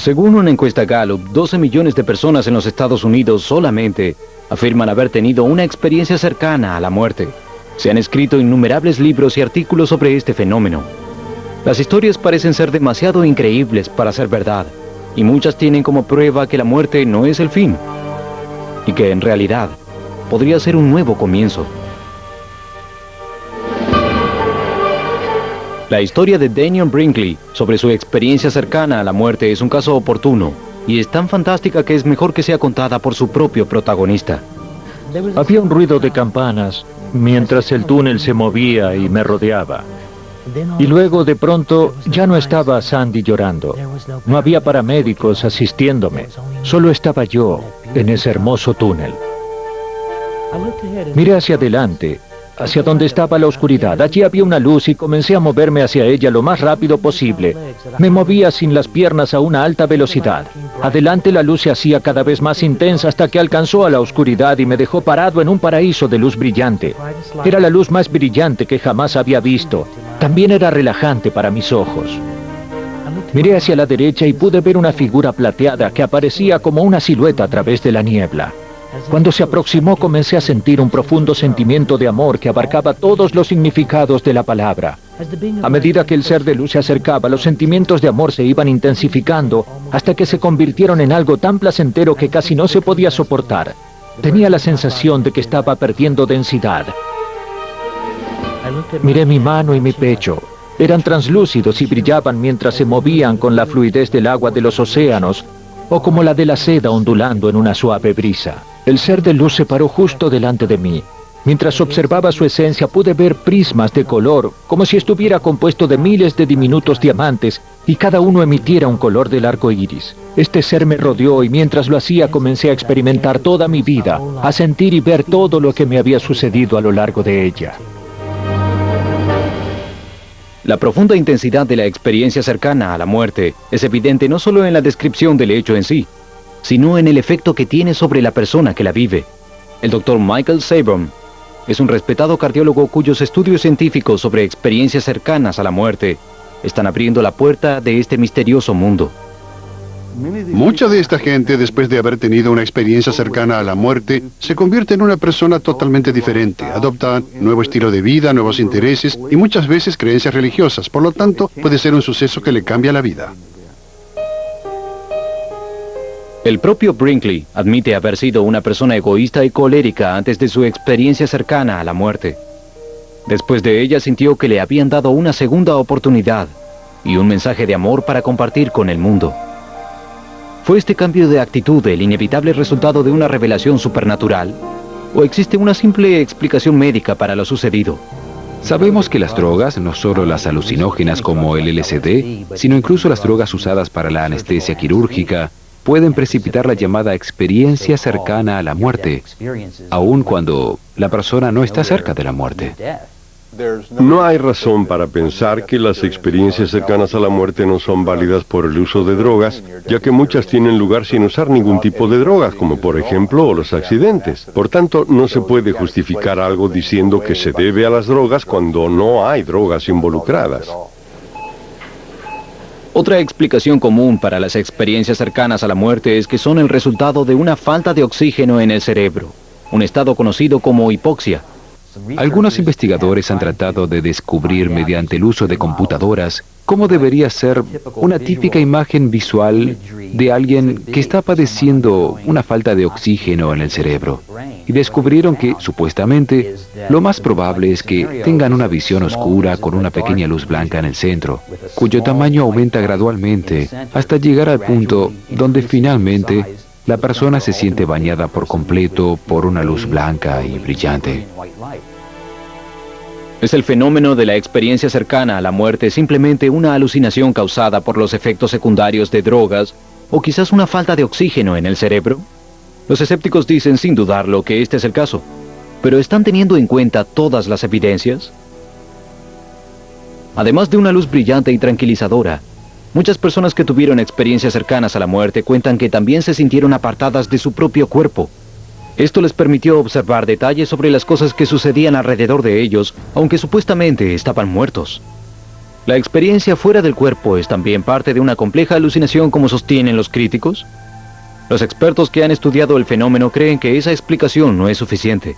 Según una encuesta Gallup, 12 millones de personas en los Estados Unidos solamente afirman haber tenido una experiencia cercana a la muerte. Se han escrito innumerables libros y artículos sobre este fenómeno. Las historias parecen ser demasiado increíbles para ser verdad, y muchas tienen como prueba que la muerte no es el fin, y que en realidad podría ser un nuevo comienzo. La historia de Daniel Brinkley sobre su experiencia cercana a la muerte es un caso oportuno, y es tan fantástica que es mejor que sea contada por su propio protagonista. Había un ruido de campanas mientras el túnel se movía y me rodeaba. Y luego, de pronto, ya no estaba Sandy llorando. No había paramédicos asistiéndome. Solo estaba yo en ese hermoso túnel. Miré hacia adelante, hacia donde estaba la oscuridad. Allí había una luz y comencé a moverme hacia ella lo más rápido posible. Me movía sin las piernas a una alta velocidad. Adelante la luz se hacía cada vez más intensa hasta que alcanzó a la oscuridad y me dejó parado en un paraíso de luz brillante. Era la luz más brillante que jamás había visto. También era relajante para mis ojos. Miré hacia la derecha y pude ver una figura plateada que aparecía como una silueta a través de la niebla. Cuando se aproximó comencé a sentir un profundo sentimiento de amor que abarcaba todos los significados de la palabra. A medida que el ser de luz se acercaba, los sentimientos de amor se iban intensificando hasta que se convirtieron en algo tan placentero que casi no se podía soportar. Tenía la sensación de que estaba perdiendo densidad. Miré mi mano y mi pecho. Eran translúcidos y brillaban mientras se movían con la fluidez del agua de los océanos o como la de la seda ondulando en una suave brisa. El ser de luz se paró justo delante de mí. Mientras observaba su esencia pude ver prismas de color, como si estuviera compuesto de miles de diminutos diamantes y cada uno emitiera un color del arco iris. Este ser me rodeó y mientras lo hacía comencé a experimentar toda mi vida, a sentir y ver todo lo que me había sucedido a lo largo de ella. La profunda intensidad de la experiencia cercana a la muerte es evidente no solo en la descripción del hecho en sí, sino en el efecto que tiene sobre la persona que la vive. El Dr. Michael Sabrum es un respetado cardiólogo cuyos estudios científicos sobre experiencias cercanas a la muerte están abriendo la puerta de este misterioso mundo. Mucha de esta gente, después de haber tenido una experiencia cercana a la muerte, se convierte en una persona totalmente diferente. Adopta nuevo estilo de vida, nuevos intereses y muchas veces creencias religiosas. Por lo tanto, puede ser un suceso que le cambia la vida. El propio Brinkley admite haber sido una persona egoísta y colérica antes de su experiencia cercana a la muerte. Después de ella sintió que le habían dado una segunda oportunidad y un mensaje de amor para compartir con el mundo. ¿Fue este cambio de actitud el inevitable resultado de una revelación supernatural? ¿O existe una simple explicación médica para lo sucedido? Sabemos que las drogas, no solo las alucinógenas como el LSD, sino incluso las drogas usadas para la anestesia quirúrgica, pueden precipitar la llamada experiencia cercana a la muerte, aun cuando la persona no está cerca de la muerte. No hay razón para pensar que las experiencias cercanas a la muerte no son válidas por el uso de drogas, ya que muchas tienen lugar sin usar ningún tipo de drogas, como por ejemplo los accidentes. Por tanto, no se puede justificar algo diciendo que se debe a las drogas cuando no hay drogas involucradas. Otra explicación común para las experiencias cercanas a la muerte es que son el resultado de una falta de oxígeno en el cerebro, un estado conocido como hipoxia. Algunos investigadores han tratado de descubrir mediante el uso de computadoras cómo debería ser una típica imagen visual de alguien que está padeciendo una falta de oxígeno en el cerebro. Y descubrieron que, supuestamente, lo más probable es que tengan una visión oscura con una pequeña luz blanca en el centro, cuyo tamaño aumenta gradualmente hasta llegar al punto donde finalmente la persona se siente bañada por completo por una luz blanca y brillante. ¿Es el fenómeno de la experiencia cercana a la muerte simplemente una alucinación causada por los efectos secundarios de drogas o quizás una falta de oxígeno en el cerebro? Los escépticos dicen sin dudarlo que este es el caso, pero ¿están teniendo en cuenta todas las evidencias? Además de una luz brillante y tranquilizadora, muchas personas que tuvieron experiencias cercanas a la muerte cuentan que también se sintieron apartadas de su propio cuerpo. Esto les permitió observar detalles sobre las cosas que sucedían alrededor de ellos, aunque supuestamente estaban muertos. ¿La experiencia fuera del cuerpo es también parte de una compleja alucinación como sostienen los críticos? Los expertos que han estudiado el fenómeno creen que esa explicación no es suficiente.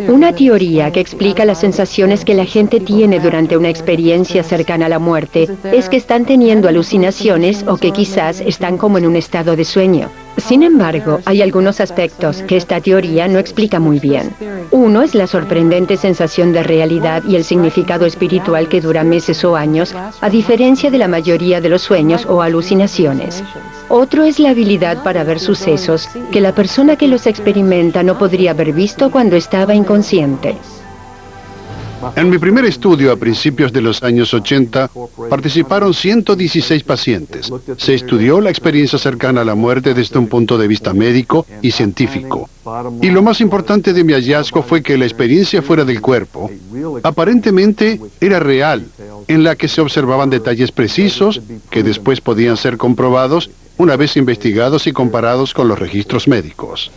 Una teoría que explica las sensaciones que la gente tiene durante una experiencia cercana a la muerte es que están teniendo alucinaciones o que quizás están como en un estado de sueño. Sin embargo, hay algunos aspectos que esta teoría no explica muy bien. Uno es la sorprendente sensación de realidad y el significado espiritual que dura meses o años, a diferencia de la mayoría de los sueños o alucinaciones. Otro es la habilidad para ver sucesos que la persona que los experimenta no podría haber visto cuando estaba inconsciente. En mi primer estudio a principios de los años 80, participaron 116 pacientes. Se estudió la experiencia cercana a la muerte desde un punto de vista médico y científico. Y lo más importante de mi hallazgo fue que la experiencia fuera del cuerpo aparentemente era real, en la que se observaban detalles precisos que después podían ser comprobados una vez investigados y comparados con los registros médicos.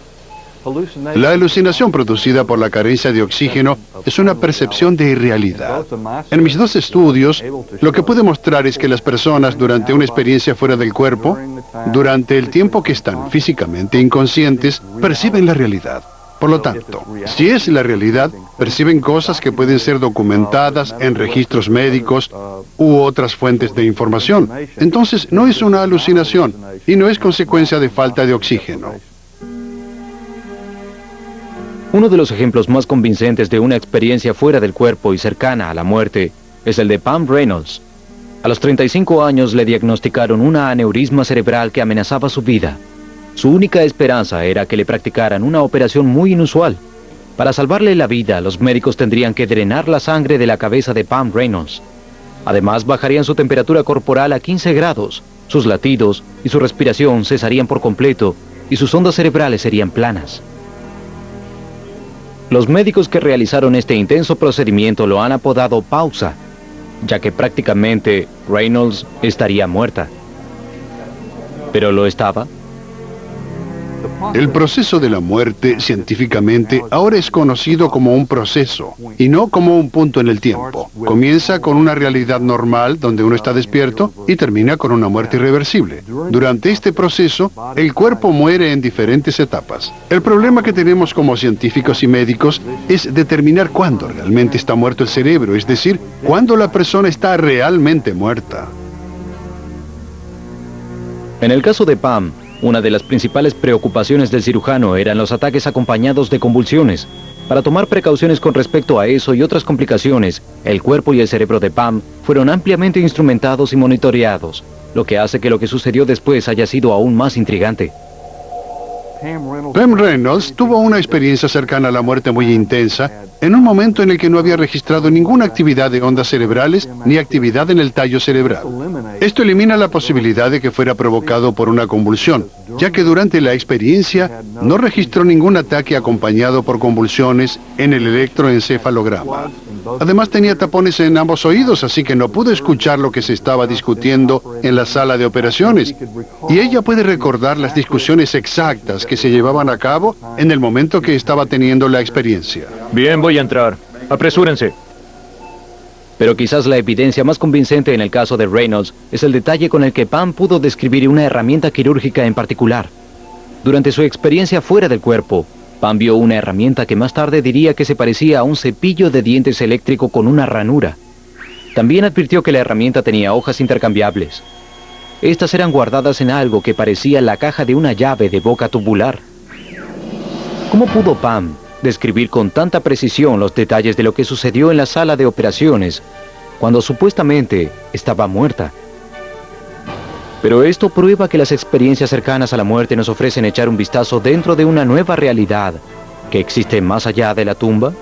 La alucinación producida por la carencia de oxígeno es una percepción de irrealidad. En mis dos estudios, lo que pude mostrar es que las personas durante una experiencia fuera del cuerpo, durante el tiempo que están físicamente inconscientes, perciben la realidad. Por lo tanto, si es la realidad, perciben cosas que pueden ser documentadas en registros médicos u otras fuentes de información. Entonces, no es una alucinación y no es consecuencia de falta de oxígeno. Uno de los ejemplos más convincentes de una experiencia fuera del cuerpo y cercana a la muerte es el de Pam Reynolds. A los 35 años le diagnosticaron una aneurisma cerebral que amenazaba su vida. Su única esperanza era que le practicaran una operación muy inusual. Para salvarle la vida, los médicos tendrían que drenar la sangre de la cabeza de Pam Reynolds. Además, bajarían su temperatura corporal a 15 grados, sus latidos y su respiración cesarían por completo y sus ondas cerebrales serían planas. Los médicos que realizaron este intenso procedimiento lo han apodado pausa, ya que prácticamente Reynolds estaría muerta. ¿Pero lo estaba? El proceso de la muerte, científicamente, ahora es conocido como un proceso, y no como un punto en el tiempo. Comienza con una realidad normal, donde uno está despierto, y termina con una muerte irreversible. Durante este proceso, el cuerpo muere en diferentes etapas. El problema que tenemos como científicos y médicos es determinar cuándo realmente está muerto el cerebro, es decir, cuándo la persona está realmente muerta. En el caso de Pam, una de las principales preocupaciones del cirujano eran los ataques acompañados de convulsiones. Para tomar precauciones con respecto a eso y otras complicaciones, el cuerpo y el cerebro de Pam fueron ampliamente instrumentados y monitoreados, lo que hace que lo que sucedió después haya sido aún más intrigante. Pam Reynolds tuvo una experiencia cercana a la muerte muy intensa, en un momento en el que no había registrado ninguna actividad de ondas cerebrales ni actividad en el tallo cerebral. Esto elimina la posibilidad de que fuera provocado por una convulsión, ya que durante la experiencia no registró ningún ataque acompañado por convulsiones en el electroencefalograma. Además tenía tapones en ambos oídos, así que no pudo escuchar lo que se estaba discutiendo en la sala de operaciones. Y ella puede recordar las discusiones exactas que se llevaban a cabo en el momento que estaba teniendo la experiencia. Bien, voy a entrar. Apresúrense. Pero quizás la evidencia más convincente en el caso de Reynolds es el detalle con el que Pam pudo describir una herramienta quirúrgica en particular. Durante su experiencia fuera del cuerpo, Pam vio una herramienta que más tarde diría que se parecía a un cepillo de dientes eléctrico con una ranura. También advirtió que la herramienta tenía hojas intercambiables. Estas eran guardadas en algo que parecía la caja de una llave de boca tubular. ¿Cómo pudo Pam describir con tanta precisión los detalles de lo que sucedió en la sala de operaciones cuando supuestamente estaba muerta? Pero esto prueba que las experiencias cercanas a la muerte nos ofrecen echar un vistazo dentro de una nueva realidad que existe más allá de la tumba.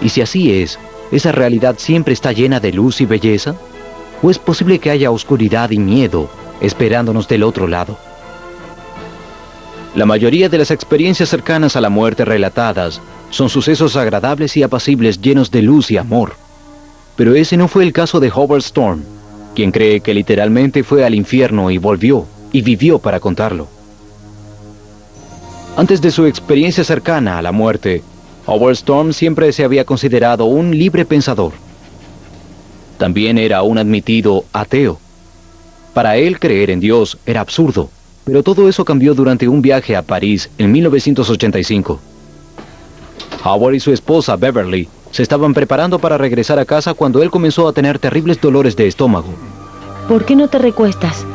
Y si así es, ¿esa realidad siempre está llena de luz y belleza? ¿O es posible que haya oscuridad y miedo esperándonos del otro lado? La mayoría de las experiencias cercanas a la muerte relatadas son sucesos agradables y apacibles llenos de luz y amor. Pero ese no fue el caso de Howard Storm, quien cree que literalmente fue al infierno y volvió, y vivió para contarlo. Antes de su experiencia cercana a la muerte, Howard Storm siempre se había considerado un libre pensador. También era un admitido ateo. Para él creer en Dios era absurdo, pero todo eso cambió durante un viaje a París en 1985. Howard y su esposa Beverly se estaban preparando para regresar a casa cuando él comenzó a tener terribles dolores de estómago. ¿Por qué no te recuestas?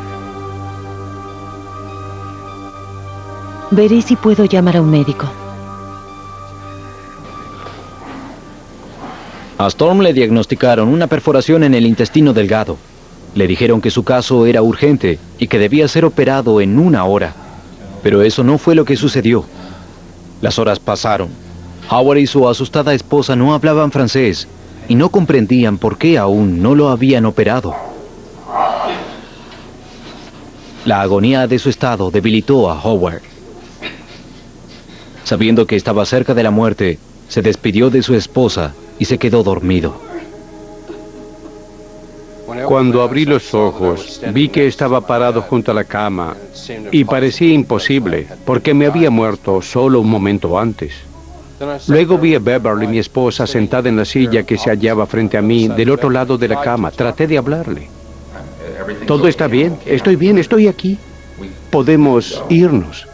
Veré si puedo llamar a un médico. A Storm le diagnosticaron una perforación en el intestino delgado. Le dijeron que su caso era urgente y que debía ser operado en 1 hora. Pero eso no fue lo que sucedió. Las horas pasaron. Howard y su asustada esposa no hablaban francés y no comprendían por qué aún no lo habían operado. La agonía de su estado debilitó a Howard. Sabiendo que estaba cerca de la muerte, se despidió de su esposa y se quedó dormido. Cuando abrí los ojos, vi que estaba parado junto a la cama y parecía imposible, porque me había muerto solo un momento antes. Luego vi a Beverly, mi esposa, sentada en la silla que se hallaba frente a mí, del otro lado de la cama. Traté de hablarle. Todo está bien, estoy aquí. Podemos irnos.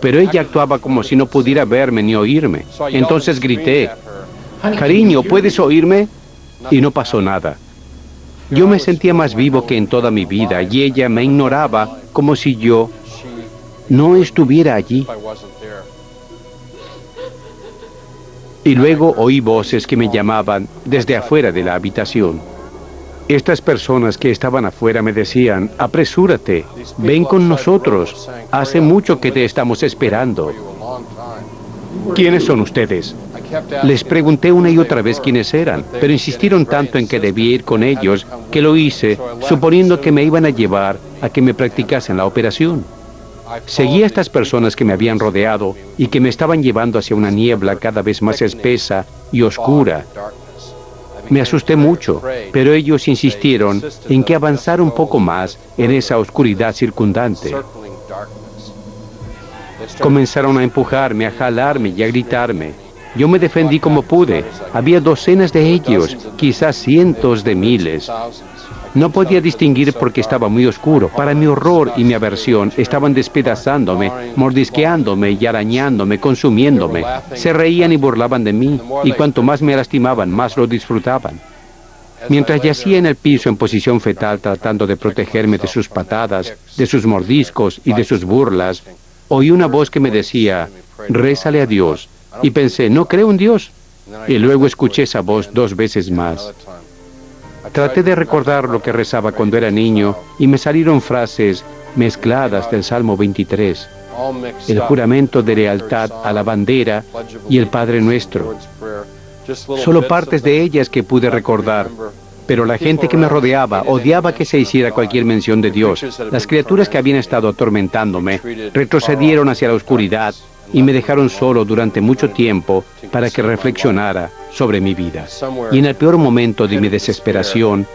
Pero ella actuaba como si no pudiera verme ni oírme. Entonces grité, cariño, ¿puedes oírme? Y no pasó nada. Yo me sentía más vivo que en toda mi vida y ella me ignoraba como si yo no estuviera allí. Y luego oí voces que me llamaban desde afuera de la habitación. Estas personas que estaban afuera me decían, apresúrate, ven con nosotros, hace mucho que te estamos esperando. ¿Quiénes son ustedes? Les pregunté una y otra vez quiénes eran, pero insistieron tanto en que debía ir con ellos que lo hice, suponiendo que me iban a llevar a que me practicasen la operación. Seguí a estas personas que me habían rodeado y que me estaban llevando hacia una niebla cada vez más espesa y oscura. Me asusté mucho, pero ellos insistieron en que avanzara un poco más en esa oscuridad circundante. Comenzaron a empujarme, a jalarme y a gritarme. Yo me defendí como pude. Había docenas de ellos, quizás cientos de miles. No podía distinguir porque estaba muy oscuro. Para mi horror y mi aversión, estaban despedazándome, mordisqueándome y arañándome, consumiéndome. Se reían y burlaban de mí, y cuanto más me lastimaban, más lo disfrutaban. Mientras yacía en el piso en posición fetal tratando de protegerme de sus patadas, de sus mordiscos y de sus burlas, oí una voz que me decía, rézale a Dios. Y pensé, no creo en Dios. Y luego escuché esa voz 2 veces más. Traté de recordar lo que rezaba cuando era niño y me salieron frases mezcladas del Salmo 23, el juramento de lealtad a la bandera y el Padre Nuestro. Solo partes de ellas que pude recordar, pero la gente que me rodeaba odiaba que se hiciera cualquier mención de Dios. Las criaturas que habían estado atormentándome retrocedieron hacia la oscuridad y me dejaron solo durante mucho tiempo para que reflexionara sobre mi vida. Y en el peor momento de mi desesperación,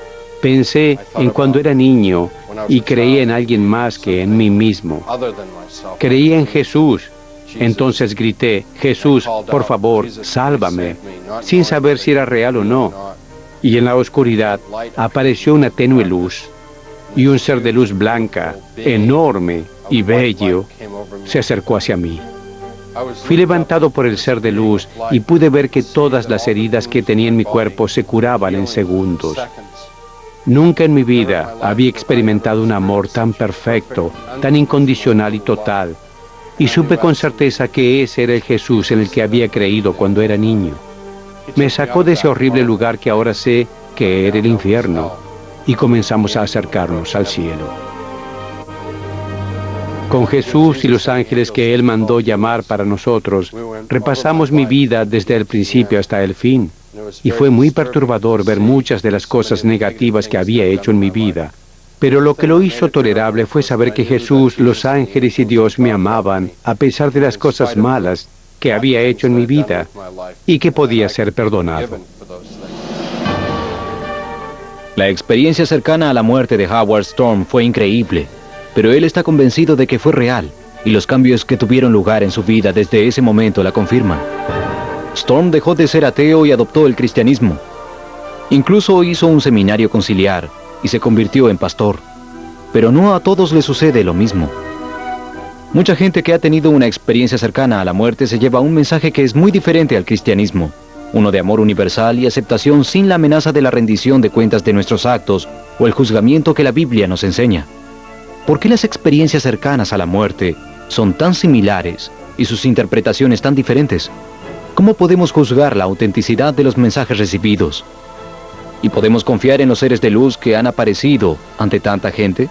pensé en cuando era niño y creía en alguien más que en mí mismo. Creía en Jesús. Entonces grité, Jesús, por favor, sálvame, sin saber si era real o no. Y en la oscuridad apareció una tenue luz, y un ser de luz blanca, enorme y bello, se acercó hacia mí. Fui levantado por el ser de luz y pude ver que todas las heridas que tenía en mi cuerpo se curaban en segundos. Nunca en mi vida había experimentado un amor tan perfecto, tan incondicional y total, y supe con certeza que ese era el Jesús en el que había creído cuando era niño. Me sacó de ese horrible lugar que ahora sé que era el infierno, y comenzamos a acercarnos al cielo. Con Jesús y los ángeles que Él mandó llamar para nosotros, repasamos mi vida desde el principio hasta el fin, y fue muy perturbador ver muchas de las cosas negativas que había hecho en mi vida. Pero lo que lo hizo tolerable fue saber que Jesús, los ángeles y Dios me amaban, a pesar de las cosas malas que había hecho en mi vida, y que podía ser perdonado. La experiencia cercana a la muerte de Howard Storm fue increíble, pero él está convencido de que fue real, y los cambios que tuvieron lugar en su vida desde ese momento la confirman. Storm dejó de ser ateo y adoptó el cristianismo. Incluso hizo un seminario conciliar y se convirtió en pastor. Pero no a todos les sucede lo mismo. Mucha gente que ha tenido una experiencia cercana a la muerte se lleva un mensaje que es muy diferente al cristianismo. Uno de amor universal y aceptación sin la amenaza de la rendición de cuentas de nuestros actos o el juzgamiento que la Biblia nos enseña. ¿Por qué las experiencias cercanas a la muerte son tan similares y sus interpretaciones tan diferentes? ¿Cómo podemos juzgar la autenticidad de los mensajes recibidos? ¿Y podemos confiar en los seres de luz que han aparecido ante tanta gente?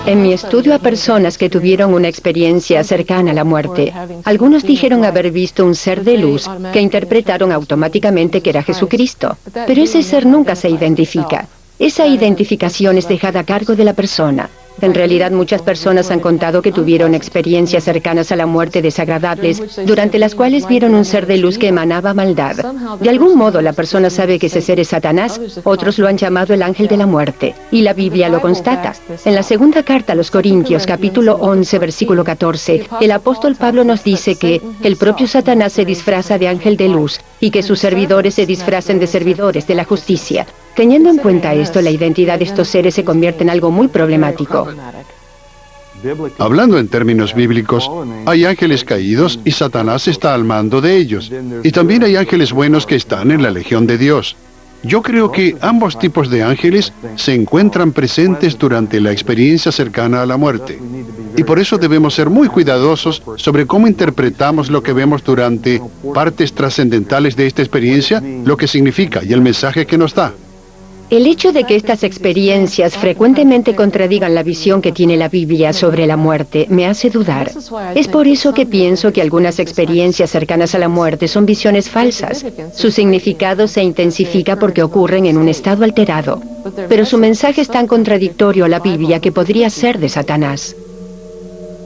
En mi estudio a personas que tuvieron una experiencia cercana a la muerte, algunos dijeron haber visto un ser de luz que interpretaron automáticamente que era Jesucristo. Pero ese ser nunca se identifica. Esa identificación es dejada a cargo de la persona. En realidad, muchas personas han contado que tuvieron experiencias cercanas a la muerte desagradables, durante las cuales vieron un ser de luz que emanaba maldad. De algún modo, la persona sabe que ese ser es Satanás, otros lo han llamado el ángel de la muerte, y la Biblia lo constata. En la segunda carta a los Corintios, capítulo 11, versículo 14, el apóstol Pablo nos dice que el propio Satanás se disfraza de ángel de luz, y que sus servidores se disfracen de servidores de la justicia. Teniendo en cuenta esto, la identidad de estos seres se convierte en algo muy problemático. Hablando en términos bíblicos, hay ángeles caídos y Satanás está al mando de ellos. Y también hay ángeles buenos que están en la legión de Dios. Yo creo que ambos tipos de ángeles se encuentran presentes durante la experiencia cercana a la muerte. Y por eso debemos ser muy cuidadosos sobre cómo interpretamos lo que vemos durante partes trascendentales de esta experiencia, lo que significa y el mensaje que nos da. El hecho de que estas experiencias frecuentemente contradigan la visión que tiene la Biblia sobre la muerte me hace dudar. Es por eso que pienso que algunas experiencias cercanas a la muerte son visiones falsas. Su significado se intensifica porque ocurren en un estado alterado. Pero su mensaje es tan contradictorio a la Biblia que podría ser de Satanás.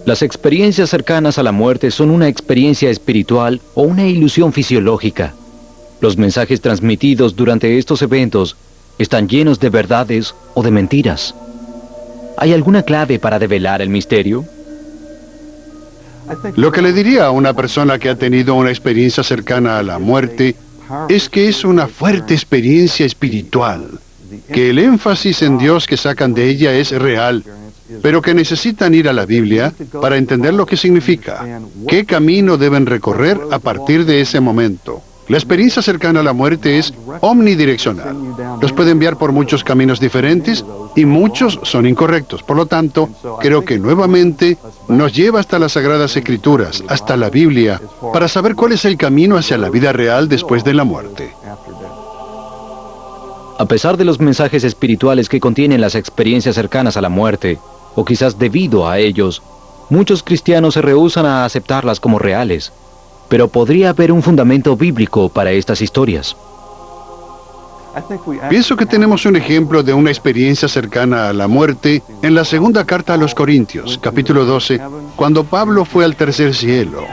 Las experiencias cercanas a la muerte son una experiencia espiritual o una ilusión fisiológica. Los mensajes transmitidos durante estos eventos están llenos de verdades o de mentiras. ¿Hay alguna clave para develar el misterio? Lo que le diría a una persona que ha tenido una experiencia cercana a la muerte es que es una fuerte experiencia espiritual, que el énfasis en Dios que sacan de ella es real, pero que necesitan ir a la Biblia para entender lo que significa, qué camino deben recorrer a partir de ese momento. La experiencia cercana a la muerte es omnidireccional. Los puede enviar por muchos caminos diferentes y muchos son incorrectos. Por lo tanto, creo que nuevamente nos lleva hasta las Sagradas Escrituras, hasta la Biblia, para saber cuál es el camino hacia la vida real después de la muerte. A pesar de los mensajes espirituales que contienen las experiencias cercanas a la muerte, o quizás debido a ellos, muchos cristianos se rehúsan a aceptarlas como reales. Pero podría haber un fundamento bíblico para estas historias. Pienso que tenemos un ejemplo de una experiencia cercana a la muerte en la segunda carta a los Corintios, capítulo 12, cuando Pablo fue al tercer cielo.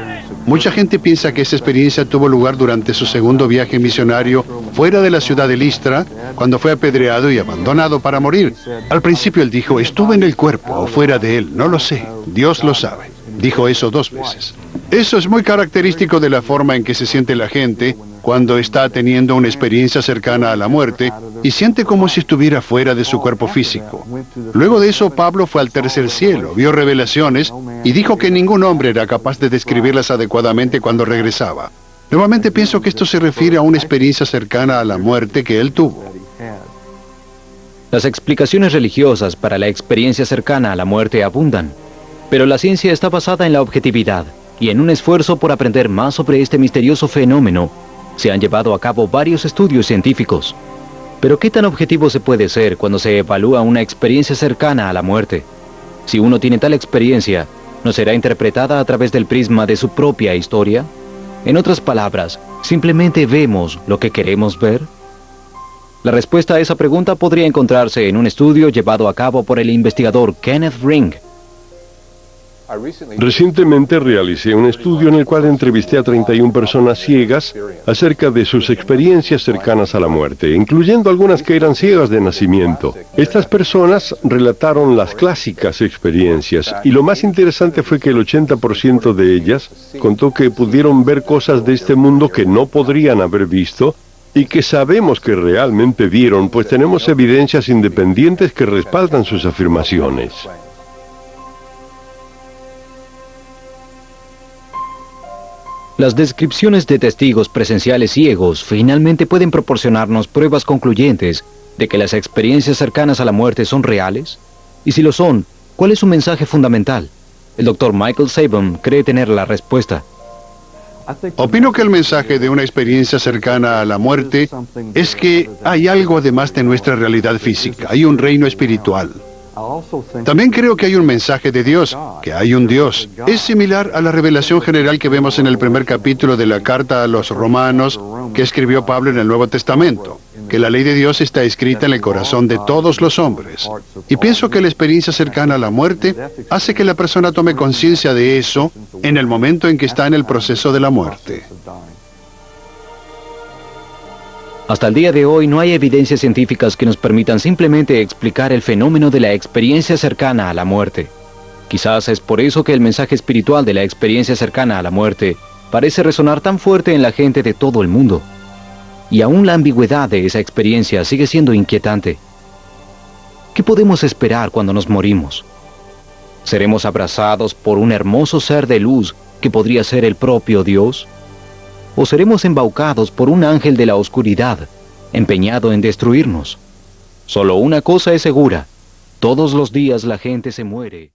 Mucha gente piensa que esa experiencia tuvo lugar durante su segundo viaje misionario fuera de la ciudad de Listra, cuando fue apedreado y abandonado para morir. Al principio él dijo, estuve en el cuerpo o fuera de él, no lo sé, Dios lo sabe. Dijo eso 2 veces. Eso es muy característico de la forma en que se siente la gente cuando está teniendo una experiencia cercana a la muerte y siente como si estuviera fuera de su cuerpo físico. Luego de eso, Pablo fue al tercer cielo, vio revelaciones y dijo que ningún hombre era capaz de describirlas adecuadamente cuando regresaba. Nuevamente pienso que esto se refiere a una experiencia cercana a la muerte que él tuvo. Las explicaciones religiosas para la experiencia cercana a la muerte abundan, pero la ciencia está basada en la objetividad, y en un esfuerzo por aprender más sobre este misterioso fenómeno, se han llevado a cabo varios estudios científicos. Pero ¿qué tan objetivo se puede ser cuando se evalúa una experiencia cercana a la muerte? Si uno tiene tal experiencia, ¿no será interpretada a través del prisma de su propia historia? En otras palabras, ¿simplemente vemos lo que queremos ver? La respuesta a esa pregunta podría encontrarse en un estudio llevado a cabo por el investigador Kenneth Ring. Recientemente realicé un estudio en el cual entrevisté a 31 personas ciegas acerca de sus experiencias cercanas a la muerte, incluyendo algunas que eran ciegas de nacimiento. Estas personas relataron las clásicas experiencias y lo más interesante fue que el 80% de ellas contó que pudieron ver cosas de este mundo que no podrían haber visto y que sabemos que realmente vieron, pues tenemos evidencias independientes que respaldan sus afirmaciones. Las descripciones de testigos presenciales ciegos finalmente pueden proporcionarnos pruebas concluyentes de que las experiencias cercanas a la muerte son reales. Y si lo son, ¿cuál es su mensaje fundamental? El Dr. Michael Sabom cree tener la respuesta. Opino que el mensaje de una experiencia cercana a la muerte es que hay algo además de nuestra realidad física, hay un reino espiritual. También creo que hay un mensaje de Dios, que hay un Dios. Es similar a la revelación general que vemos en el primer capítulo de la carta a los Romanos que escribió Pablo en el Nuevo Testamento, que la ley de Dios está escrita en el corazón de todos los hombres. Y pienso que la experiencia cercana a la muerte hace que la persona tome conciencia de eso en el momento en que está en el proceso de la muerte. Hasta el día de hoy no hay evidencias científicas que nos permitan simplemente explicar el fenómeno de la experiencia cercana a la muerte. Quizás es por eso que el mensaje espiritual de la experiencia cercana a la muerte parece resonar tan fuerte en la gente de todo el mundo. Y aún la ambigüedad de esa experiencia sigue siendo inquietante. ¿Qué podemos esperar cuando nos morimos? ¿Seremos abrazados por un hermoso ser de luz que podría ser el propio Dios? ¿O seremos embaucados por un ángel de la oscuridad, empeñado en destruirnos? Solo una cosa es segura: todos los días la gente se muere.